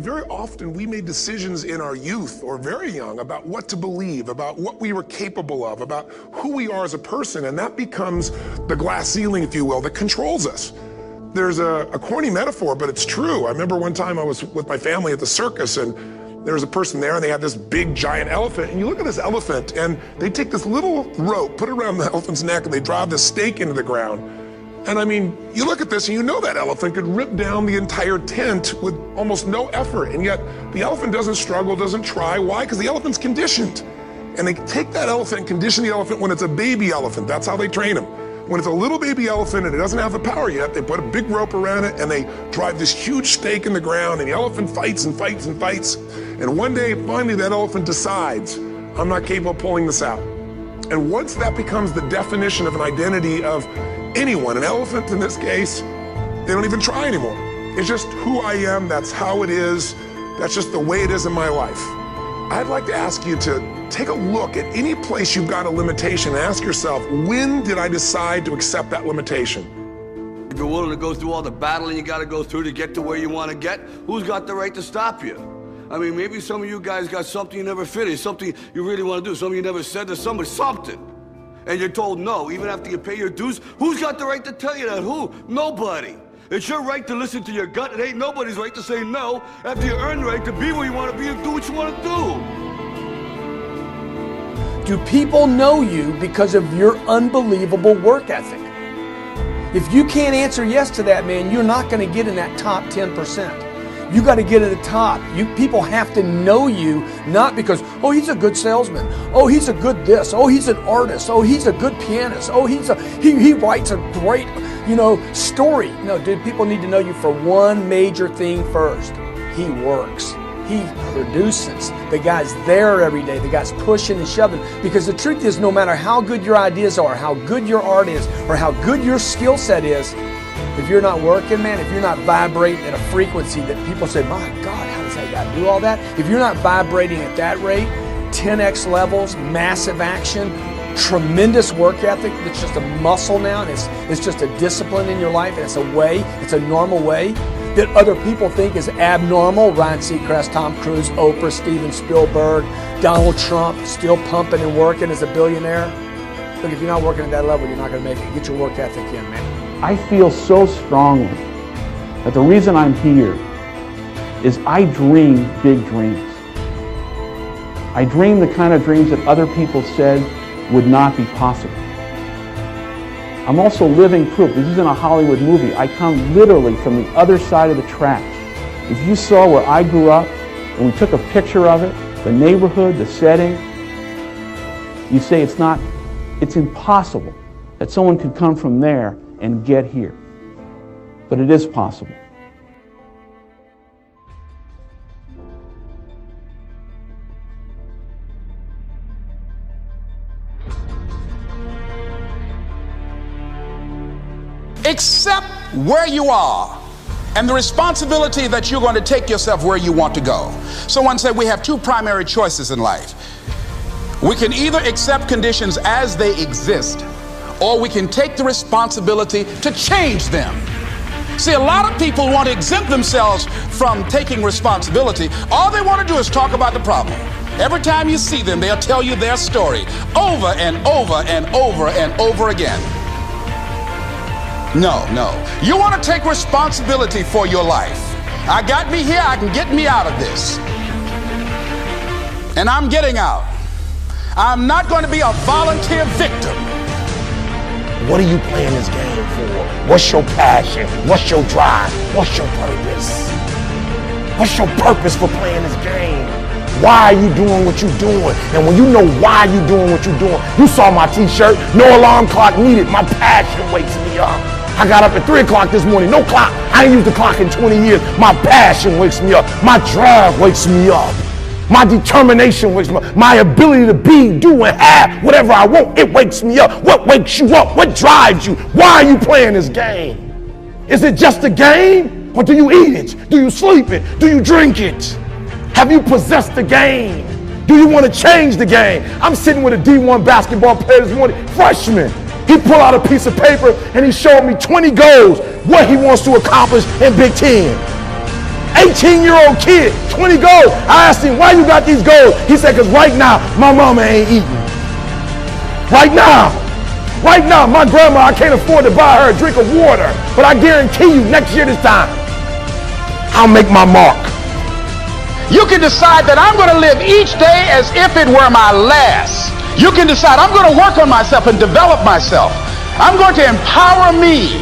Very often we made decisions in our youth or very young about what to believe, about what we were capable of, about who we are as a person, and that becomes the glass ceiling, if you will, that controls us. There's a corny metaphor, but it's true. I remember one time I was with my family at the circus, and there was a person there, and they had this big giant elephant, and you look at this elephant, and they take this little rope, put it around the elephant's neck, and they drive this stake into the ground. And I mean, you look at this and you know that elephant could rip down the entire tent with almost no effort. And yet the elephant doesn't struggle, doesn't try. Why? Because the elephant's conditioned. And they take that elephant and condition the elephant when it's a baby elephant. That's how they train them. When it's a little baby elephant and it doesn't have the power yet, they put a big rope around it and they drive this huge stake in the ground, and the elephant fights and fights and fights. And one day, finally, that elephant decides, I'm not capable of pulling this out. And once that becomes the definition of an identity of anyone, an elephant in this case, they don't even try anymore. It's just who I am, that's how it is, that's just the way it is in my life. I'd like to ask you to take a look at any place you've got a limitation and ask yourself, when did I decide to accept that limitation? If you're willing to go through all the battling you got to go through to get to where you want to get, who's got the right to stop you? I mean, maybe some of you guys got something you never finished, something you really want to do, something you never said to somebody, something. And you're told no, even after you pay your dues. Who's got the right to tell you that? Who? Nobody. It's your right to listen to your gut. It ain't nobody's right to say no after you earn the right to be where you want to be and do what you want to do. Do people know you because of your unbelievable work ethic? If you can't answer yes to that, man, you're not going to get in that top 10%. You got to get at the top. People have to know you, not because, oh, he's a good salesman. Oh, he's a good this. Oh, he's an artist. Oh, he's a good pianist. Oh, he writes a great, story. No, dude, people need to know you for one major thing first. He works. He produces. The guy's there every day. The guy's pushing and shoving. Because the truth is, no matter how good your ideas are, how good your art is, or how good your skill set is, if you're not working, man, if you're not vibrating at a frequency that people say, my God, how does that guy do all that? If you're not vibrating at that rate, 10x levels, massive action, tremendous work ethic, it's just a muscle now, and it's just a discipline in your life, and it's a normal way that other people think is abnormal. Ryan Seacrest, Tom Cruise, Oprah, Steven Spielberg, Donald Trump, still pumping and working as a billionaire. Look, if you're not working at that level, you're not going to make it. Get your work ethic in, man. I feel so strongly that the reason I'm here is I dream big dreams. I dream the kind of dreams that other people said would not be possible. I'm also living proof. This isn't a Hollywood movie. I come literally from the other side of the tracks. If you saw where I grew up and we took a picture of it, the neighborhood, the setting, you'd say it's impossible that someone could come from there and get here. But it is possible. Accept where you are and the responsibility that you're going to take yourself where you want to go. Someone said we have two primary choices in life. We can either accept conditions as they exist, or we can take the responsibility to change them. See, a lot of people want to exempt themselves from taking responsibility. All they want to do is talk about the problem. Every time you see them, they'll tell you their story over and over and over and over again. No. You want to take responsibility for your life. I got me here, I can get me out of this. And I'm getting out. I'm not going to be a volunteer victim. What are you playing this game for? What's your passion? What's your drive? What's your purpose? What's your purpose for playing this game? Why are you doing what you're doing? And when you know why you're doing what you're doing, you saw my t-shirt, no alarm clock needed. My passion wakes me up. I got up at 3 o'clock this morning, no clock. I ain't used the clock in 20 years. My passion wakes me up. My drive wakes me up. My determination wakes me up. My ability to be, do, and have whatever I want, it wakes me up. What wakes you up? What drives you? Why are you playing this game? Is it just a game? Or do you eat it? Do you sleep it? Do you drink it? Have you possessed the game? Do you want to change the game? I'm sitting with a D1 basketball player this morning, freshman. He pulled out a piece of paper and he showed me 20 goals, what he wants to accomplish in Big Ten. 18-year-old kid, 20 goals. I asked him, why you got these goals? He said, because right now, my mama ain't eating. Right now, my grandma, I can't afford to buy her a drink of water. But I guarantee you, next year this time, I'll make my mark. You can decide that I'm going to live each day as if it were my last. You can decide I'm going to work on myself and develop myself. I'm going to empower me.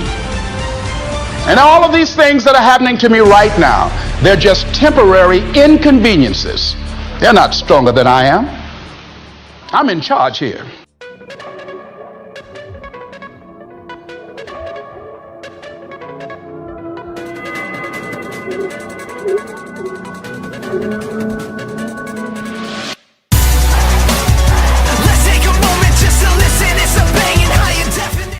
And all of these things that are happening to me right now, they're just temporary inconveniences. They're not stronger than I am. I'm in charge here.